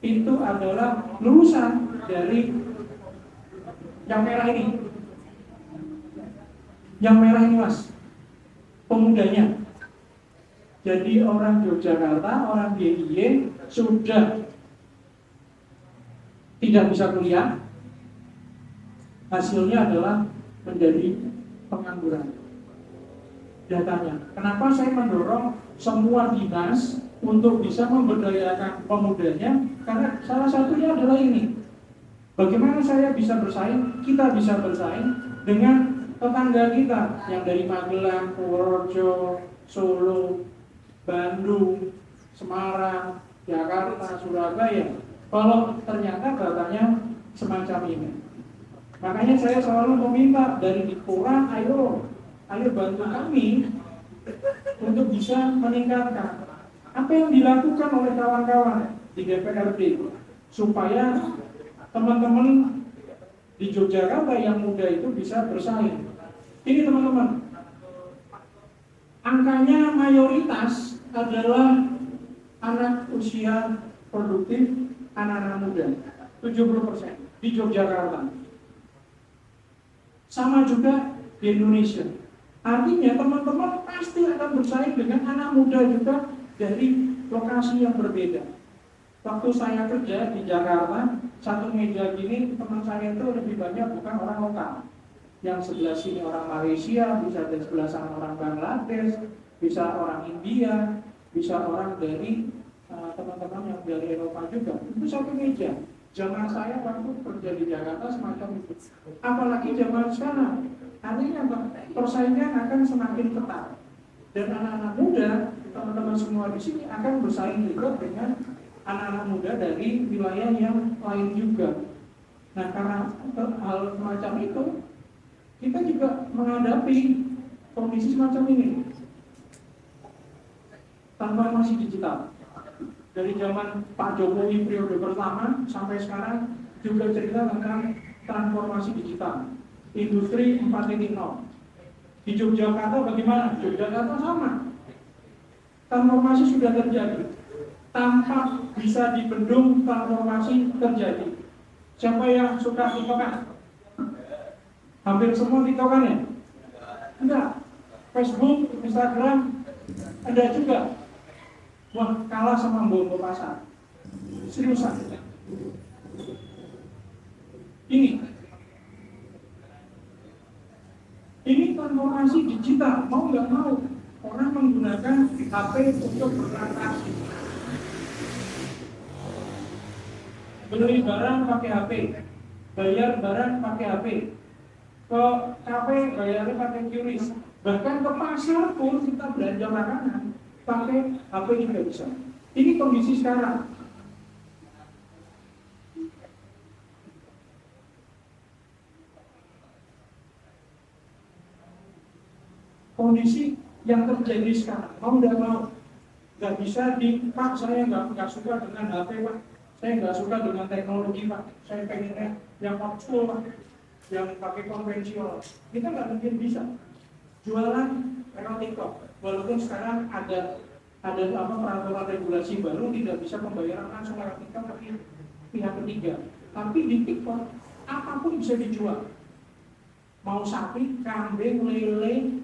itu adalah lulusan dari yang merah ini. Yang merah ini mas, pemudanya. Jadi orang Yogyakarta, orang DIY sudah tidak bisa kuliah, hasilnya adalah menjadi pengangguran. Datanya. Kenapa saya mendorong semua dinas untuk bisa memberdayakan pemudanya? Karena salah satunya adalah ini. Bagaimana saya bisa bersaing, kita bisa bersaing dengan tetangga kita yang dari Magelang, Purworejo, Solo, Bandung, Semarang, Jakarta, Surabaya. Kalau ternyata datanya semacam ini. Makanya saya selalu meminta dari Dipora, ayo bantu kami untuk bisa meningkatkan apa yang dilakukan oleh kawan-kawan di DPRD supaya teman-teman di Yogyakarta yang muda itu bisa bersaing. Ini teman-teman, angkanya mayoritas adalah anak usia produktif, anak-anak muda, 70% di Yogyakarta. Sama juga di Indonesia. Artinya teman-teman pasti akan bersaing dengan anak muda juga dari lokasi yang berbeda. Waktu saya kerja di Jakarta, satu meja gini teman saya itu lebih banyak bukan orang lokal. Yang sebelah sini orang Malaysia, bisa dari sebelah sana orang Bangladesh, bisa orang India, bisa orang dari teman-teman yang dari Eropa juga. Itu satu meja. Zaman saya waktu kerja di Jakarta semacam itu. Apalagi zaman sekarang, artinya persaingan akan semakin ketat. Dan anak-anak muda, teman-teman semua di sini akan bersaing juga dengan anak-anak muda dari wilayah yang lain juga. Nah, karena hal semacam itu, kita juga menghadapi kondisi semacam ini. Transformasi digital. Dari zaman Pak Jokowi periode pertama sampai sekarang juga cerita tentang transformasi digital. Industri 4.0. Di Yogyakarta bagaimana? Yogyakarta sama. Transformasi sudah terjadi. Tanpa bisa dibendung, transformasi terjadi. Siapa yang suka tiktokan? Hampir semua tiktokan ya? Enggak. Facebook, Instagram, ada juga. Wah, kalah sama Bonto Pasar. Seriusan. Ini transformasi digital, mau nggak mau orang menggunakan HP untuk bertransaksi. Beli barang pakai HP, bayar barang pakai HP, ke kafe bayarnya pakai QRIS, bahkan ke pasar pun kita belanja makanan pakai HP juga bisa. Ini kondisi sekarang. Kondisi yang terjadi sekarang, mau nggak mau, nggak bisa Pak, saya nggak suka dengan HP Pak, saya nggak suka dengan teknologi Pak, saya pengennya yang old school Pak, yang pakai konvensional. Kita nggak mungkin bisa jualan lewat TikTok, walaupun sekarang ada peraturan regulasi baru tidak bisa pembayaran langsung lewat TikTok tapi pihak ketiga. Tapi di TikTok apapun bisa dijual, mau sapi, kambing, lele,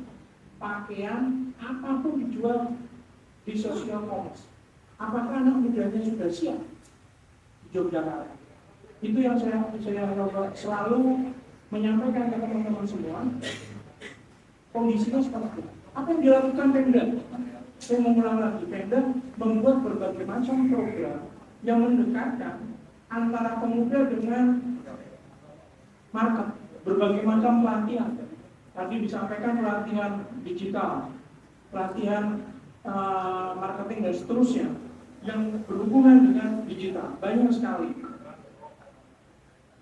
pakaian, apapun dijual di social commerce. Apakah anak mudanya sudah siap di Yogyakarta? Itu yang saya selalu menyampaikan ke teman-teman semua. Kondisinya seperti itu. Apa yang dilakukan Pemda? Saya mengulang lagi, Pemda membuat berbagai macam program yang mendekatkan antara pemuda dengan market, berbagai macam pelatihan. Tadi disampaikan pelatihan digital, pelatihan marketing dan seterusnya yang berhubungan dengan digital, banyak sekali.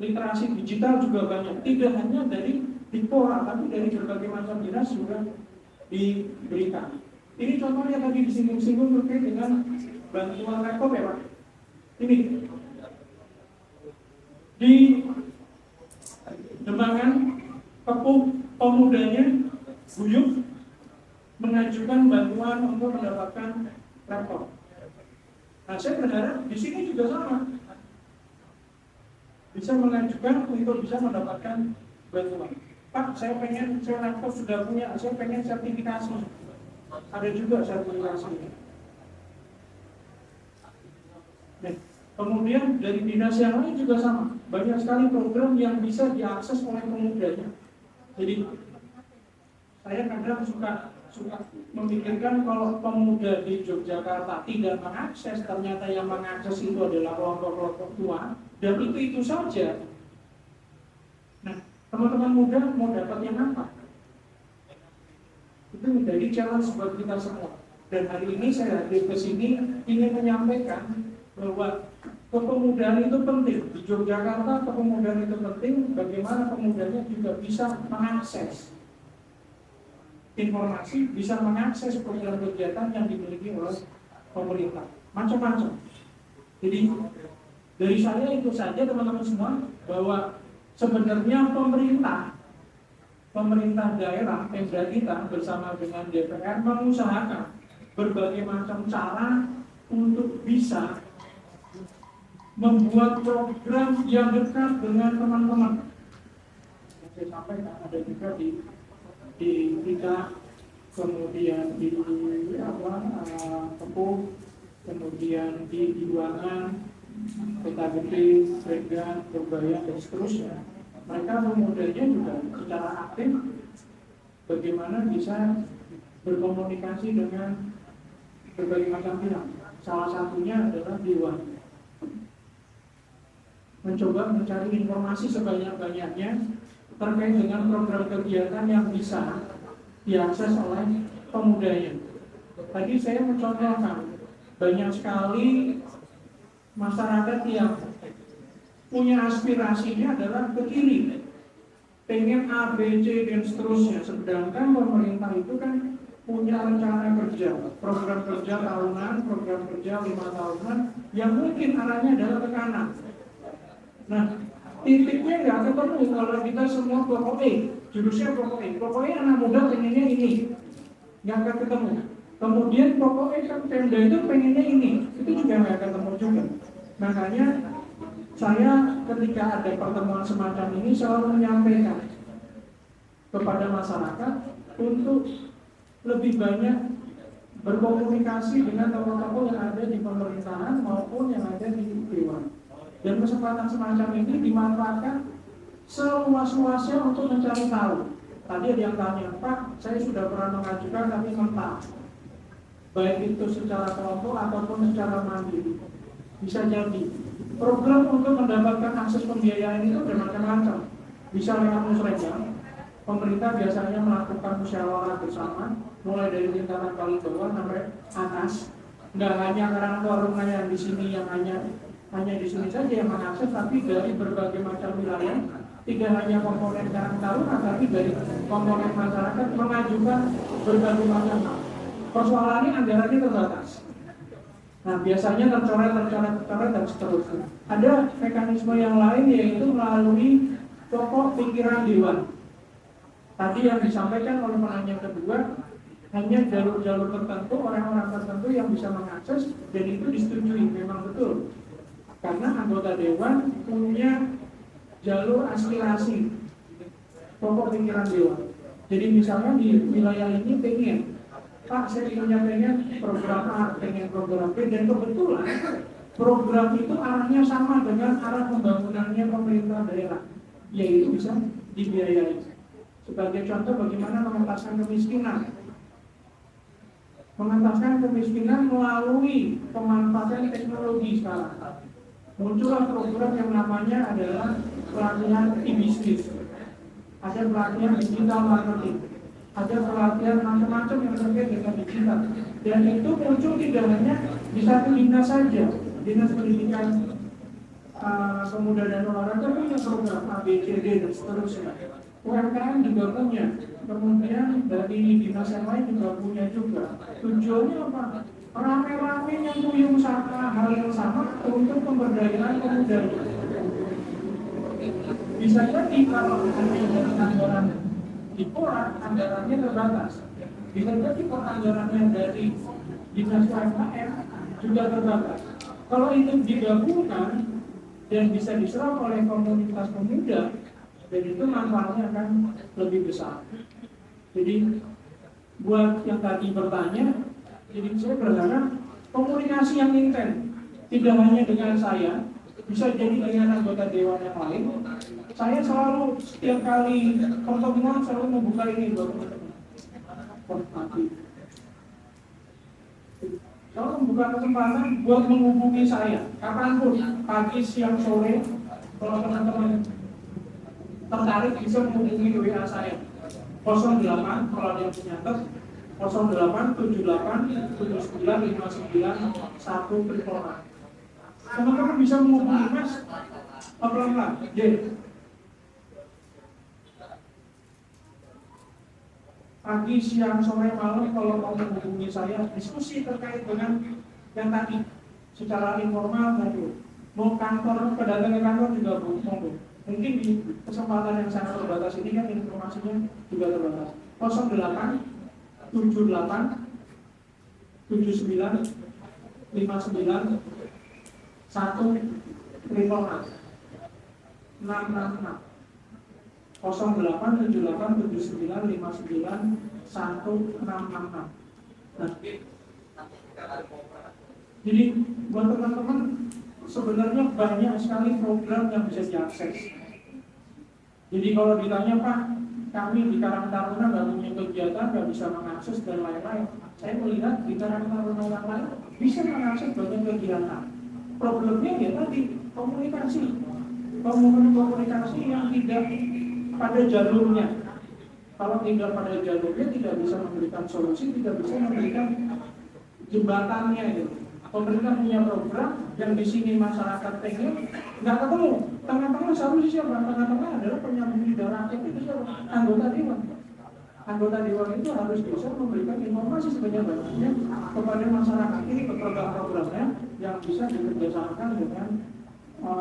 Literasi digital juga banyak, tidak hanya dari Dipora, tapi dari berbagai macam dinas juga diberikan. Ini contohnya tadi disinggung-singgung terkait dengan bantuan laptop ya Pak. Ini di Demangan, Kepuh, pemudanya guyup mengajukan bantuan untuk mendapatkan laptop. Nah, saya berharap di sini juga sama, bisa mengajukan untuk bisa mendapatkan bantuan. Pak, saya laptop sudah punya, saya pengen sertifikasi. Ada juga sertifikasi. Nah, kemudian dari dinas yang lain juga sama, banyak sekali program yang bisa diakses oleh pemudanya. Jadi saya kadang suka memikirkan kalau pemuda di Yogyakarta tidak mengakses, ternyata yang mengakses itu adalah kelompok-kelompok tua, dan itu saja. Nah, teman-teman muda mau dapat yang apa? Itu menjadi challenge buat kita semua. Dan hari ini saya hadir ke sini ingin menyampaikan bahwa kepemudaan itu penting. Di Yogyakarta kepemudaan itu penting. Bagaimana pemudanya juga bisa mengakses informasi, bisa mengakses program kegiatan yang dimiliki oleh pemerintah. Macam-macam. Jadi dari saya itu saja teman-teman semua, bahwa sebenarnya pemerintah daerah, Pemda kita bersama dengan DPR mengusahakan berbagai macam cara untuk bisa membuat program yang dekat dengan teman-teman. Saya sampaikan ada juga di di kita, kemudian di Tepung, kemudian di Iwangan, Kota Gede, Sregan, Surabaya, dan seterusnya. Mereka pemudanya juga secara aktif bagaimana bisa berkomunikasi dengan berbagai macam pihak. Salah satunya adalah Dewan. Mencoba mencari informasi sebanyak-banyaknya terkait dengan program kegiatan yang bisa diakses oleh pemudanya. Tadi saya mencontohkan banyak sekali masyarakat yang punya aspirasinya adalah ke kiri, pengen A, B, C, dan seterusnya. Sedangkan pemerintah itu kan punya rencana kerja, program kerja tahunan, program kerja 5 tahunan, yang mungkin arahnya adalah ke kanan. Nah, titiknya nggak ketemu kalau kita semua pokoknya, jurusnya pokoknya anak muda pengennya ini, nggak akan ketemu. Kemudian pokoknya kan Pemda itu pengennya ini, itu juga nggak ketemu juga. Makanya saya ketika ada pertemuan semacam ini selalu menyampaikan kepada masyarakat untuk lebih banyak berkomunikasi dengan tokoh-tokoh yang ada di pemerintahan maupun yang ada di Dewan. Dan kesempatan semacam ini dimanfaatkan seluas-luasnya untuk mencari tahu. Tadi ada yang tanya, Pak, saya sudah pernah mengajukan tapi mentah, baik itu secara kelompok ataupun secara mandiri. Bisa jadi program untuk mendapatkan akses pembiayaan itu bermacam-macam. Bisa lewat musrembang. Pemerintah biasanya melakukan musyawarah bersama, mulai dari tingkatan paling bawah sampai atas. Nggak hanya karena warungnya yang di sini yang hanya di sini saja yang mengakses, tapi dari berbagai macam wilayah. Tidak hanya komponen Karang Taruna, tapi dari komponen masyarakat mengajukan berbagai macam hal. Persoalannya anggarannya terbatas. Nah, biasanya tercoret dan seterusnya. Ada mekanisme yang lain yaitu melalui pokok pikiran Dewan. Tadi yang disampaikan oleh penanya kedua, hanya jalur-jalur tertentu, orang-orang tertentu yang bisa mengakses, dan itu disetujui, memang betul. Karena anggota Dewan punya jalur aspirasi, pokok pikiran Dewan. Jadi misalnya di wilayah ini pengen, Pak, saya pengen program A, pengen program B, dan kebetulan program itu arahnya sama dengan arah pembangunannya pemerintah daerah, yaitu bisa dibiayai. Sebagai contoh bagaimana mengentaskan kemiskinan. Mengentaskan kemiskinan melalui pemanfaatan teknologi sekarang. Muncullah program yang namanya adalah pelatihan e-business. Ada pelatihan digital marketing. Ada pelatihan macam-macam yang terkait dengan digital. Dan itu muncul tidak hanya di satu dinas saja. Dinas Pendidikan Pemuda dan Olahraga punya program A, B, C, D, dan seterusnya. UMKM juga punya, kemudian dari dinas yang lain juga punya juga. Tujuannya apa? Rame-rame yang punya usaha hal yang sama untuk pemberdayaan pemuda. Bisa jadi kalau ada anggaran di Pora, anggarannya terbatas. Bisa jadi anggarannya dari dinas UMKM juga terbatas. Kalau itu digabungkan dan bisa diserap oleh komunitas pemuda, dan itu manfaatnya akan lebih besar. Jadi buat yang tadi bertanya, jadi saya berharap komunikasi yang intens, tidak hanya dengan saya, bisa jadi dengan anggota Dewan yang lain. Saya selalu setiap kali pertemuan selalu membuka ini buat teman-teman. Kalau membuka kesempatan buat menghubungi saya, kapanpun, pagi, siang, sore, kalau teman-teman tertarik bisa menghubungi WA saya 08 kalau ada yang punya tes 08 78 79 59 1 teman-teman bisa menghubungi Mas pelan-pelan pagi, siang, sore, malam kalau mau menghubungi saya diskusi terkait dengan yang tadi secara informal mau kantor, kedatangan ke kantor juga monggo. Mungkin di kesempatan yang sangat terbatas ini kan informasinya juga terbatas. 08 78 79 59 1 666. 087879591666. Nah, jadi buat teman-teman sebenarnya banyak sekali program yang bisa diakses. Jadi kalau ditanya, Pak, kami di Karang Taruna nggak punya kegiatan, nggak bisa mengakses dan lain-lain. Saya melihat di Karang Taruna yang lain bisa mengakses banyak kegiatan. Problemnya ya tadi komunikasi yang tidak pada jalurnya. Kalau tidak pada jalurnya tidak bisa memberikan solusi, tidak bisa memberikan jembatannya gitu. Pemerintah punya program yang di sini masyarakat pengen nggak ketemu. Tengah-tengah seharusnya siapa? Tengah-tengah adalah penyambung lidah rakyat itu siapa? Anggota dewan. Anggota dewan itu harus bisa memberikan informasi sebanyak-banyaknya kepada masyarakat ini ke program-programnya yang bisa dikerjasamakan dengan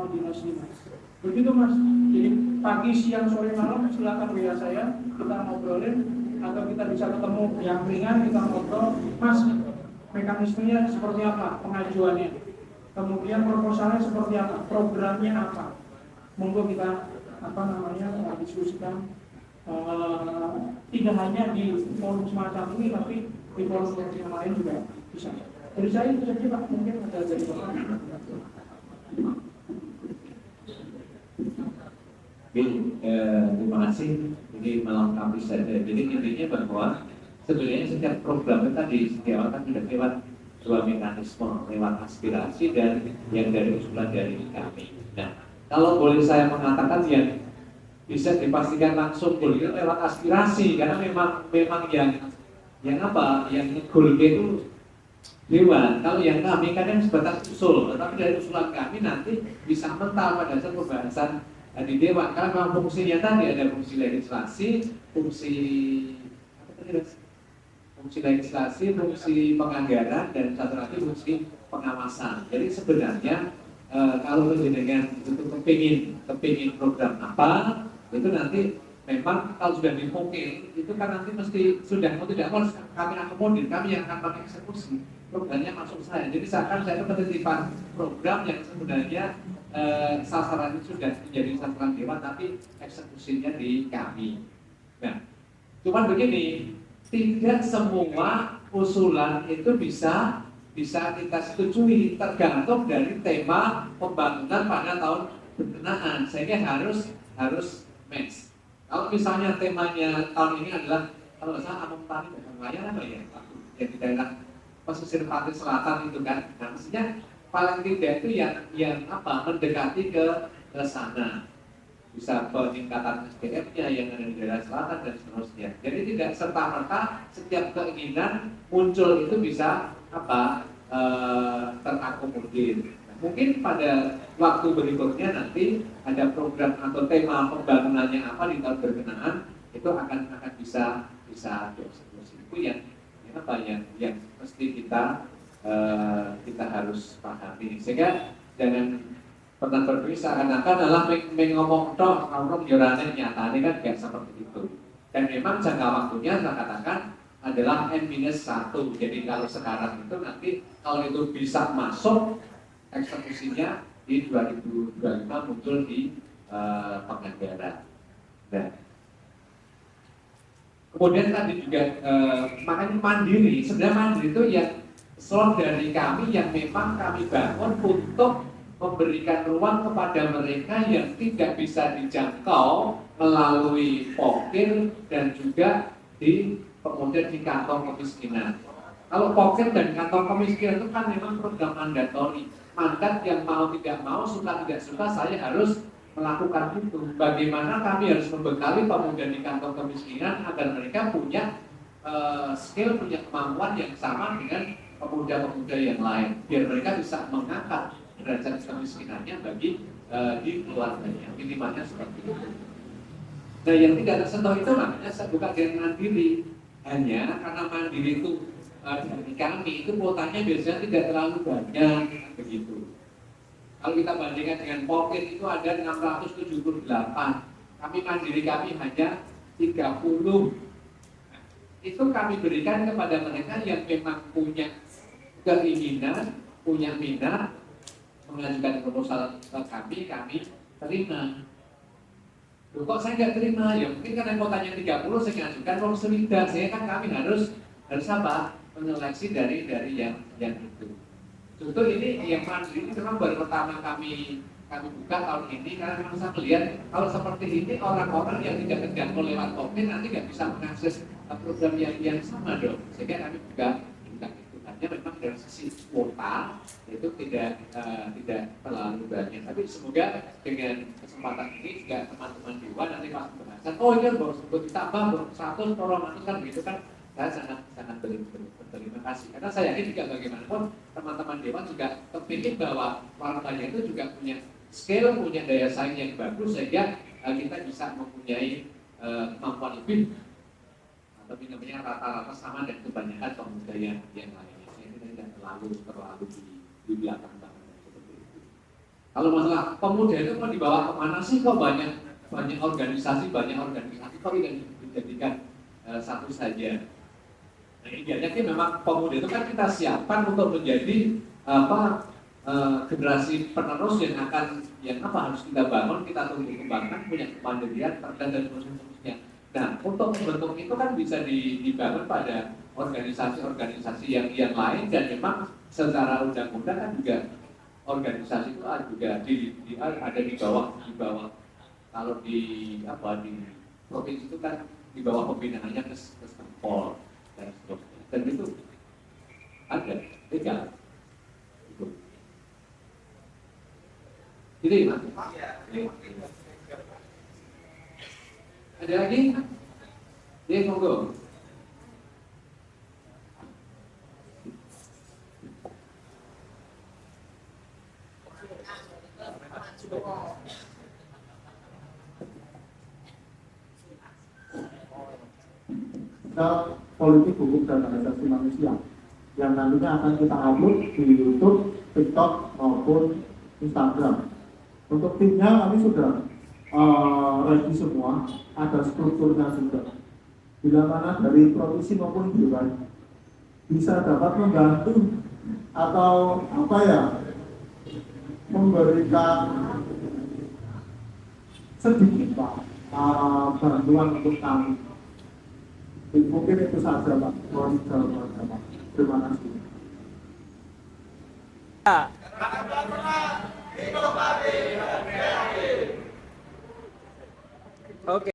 dinas-dinas. Begitu Mas. Jadi pagi, siang, sore, malam silakan WA saya, kita ngobrolin atau kita bisa ketemu yang ringan, kita ngobrol. Mas, mekanismenya seperti apa, pengajuannya, kemudian proposalnya seperti apa, programnya apa, monggo kita diskusikan tidak hanya di forum semacam ini tapi di forum yang lain juga bisa. Dari saya itu saja Pak, mungkin ada dari Bapak. Terima kasih. Ini melengkapi saja. Jadi intinya bahwa sebenarnya setiap program itu tadi setiap orang sudah lewat dua mekanisme, lewat aspirasi dan yang dari usulan dari kami. Nah, kalau boleh saya mengatakan yang bisa dipastikan langsung boleh lewat aspirasi karena memang yang goal itu dewan. Kalau yang kami kadang sebatas usul, tetapi dari usulan kami nanti bisa mental pada saat pembahasan di dewan. Karena memang fungsinya tadi ada fungsi legislasi, fungsi penganggaran dan satu lagi fungsi pengawasan. Jadi sebenarnya kalau dengan itu kepingin program apa, itu nanti memang kalau sudah dimungkin itu kan nanti mesti sudah mau tidak mau kami akomodir, kami yang akan mengeksekusi programnya masuk saya. Jadi seakan saya itu penelitian program yang sebenarnya sasarannya sudah menjadi sasaran dewan tapi eksekusinya di kami. Nah, cuman begini, tidak semua usulan itu bisa kita setujui, tergantung dari tema pembangunan pada tahun berkenaan. Sehingga harus match. Kalau misalnya temanya tahun ini adalah kalau nggak salah Amung Tani dan Nelayan apa ya, yang di daerah pesisir pantai selatan itu kan, nah maksudnya paling tidak itu yang mendekati ke sana. Bisa peningkatan SDM-nya yang ada di daerah selatan dan seterusnya. Jadi tidak serta-merta setiap keinginan muncul itu bisa terakomodir. Mungkin pada waktu berikutnya nanti ada program atau tema pembangunannya apa di tahun berkenaan itu akan bisa dieksekusi. Itu yang mesti kita harus pahami. Sehingga jangan pernah berpikir seakan-akan adalah ngomong tok ngomong yorane nyata ini kan kayak seperti itu. Dan memang jangka waktunya saya katakan adalah N-1. Jadi kalau sekarang itu nanti kalau itu bisa masuk eksekusinya di 2025 muncul di penganggaran. Nah, kemudian tadi juga makanya mandiri. Sebenarnya mandiri itu yang slot dari kami yang memang kami bangun untuk memberikan ruang kepada mereka yang tidak bisa dijangkau melalui pokir dan juga kemudian di kantong kemiskinan. Kalau pokir dan kantong kemiskinan itu kan memang program mandatori. Mandat yang mau tidak mau, suka tidak suka, saya harus melakukan itu. Bagaimana kami harus membekali pemuda di kantong kemiskinan agar mereka punya skill, punya kemampuan yang sama dengan pemuda-pemuda yang lain, biar mereka bisa mengangkat derajat kemiskinannya bagi di keluarganya, minimalnya seperti itu. Nah, yang tidak tersentuh itu namanya saya buka dengan mandiri. Hanya karena mandiri itu dari kami itu kuotanya biasanya tidak terlalu banyak begitu. Kalau kita bandingkan dengan pokir itu ada 678, kami mandiri kami hanya 30. Itu kami berikan kepada mereka yang memang punya keinginan, punya minat mengajukan proposal ke kami terima. Loh, kok saya nggak terima? Ya mungkin karena kuotanya 30 saya ngajukan kalau sudah, saya kan kami harus apa? Menyeleksi dari yang itu. Contoh ini yang mandiri ini memang baru pertama kami buka tahun ini karena memang saya melihat kalau seperti ini orang-orang yang tidak terjangkau lewat COVID nanti nggak bisa mengakses program yang sama dong. Sehingga kami buka itu hanya memang dari sisi kuota itu tidak terlalu banyak. Tapi semoga dengan kesempatan ini juga teman-teman Dewan nanti pas pembahasan, oh ini baru sebut ditambah 100 orang kan gitu kan. Saya sangat berterima kasih karena saya yakin juga bagaimanapun teman-teman Dewan juga terpikir bahwa orang banyak itu juga punya skill, punya daya saing yang bagus sehingga kita bisa mempunyai kemampuan lebih atau namanya rata-rata sama dan kebanyakan pemuda yang lainnya. Ini tidak terlalu di belakang seperti itu. Kalau masalah pemuda itu mau dibawa kemana sih? Kok banyak organisasi kok tidak dijadikan satu saja. Nah, idealnya kan memang pemuda itu kan kita siapkan untuk menjadi generasi penerus yang harus kita bangun, kita tumbuh kembangkan, punya kemandirian, dan seterusnya. Nah, untuk membentuk itu kan bisa dibangun pada organisasi-organisasi yang lain dan memang secara undang-undang kan juga organisasi itu juga ada di bawah kalau di provinsi itu kan di bawah pembinaannya Keskempol dan seterusnya. Dan itu ada legal. Gitu ya, Mas? Ada lagi? Ya, monggo. Politik hukum dan hak asasi manusia yang nantinya akan kita upload di YouTube, TikTok maupun Instagram. Untuk timnya kami sudah ready semua, ada strukturnya juga. Bila mana dari provinsi maupun Dewan bisa dapat membantu atau memberikan sedikit Pak bantuan untuk kami. Mungkin itu saja Pak. Terima kasih. Oke.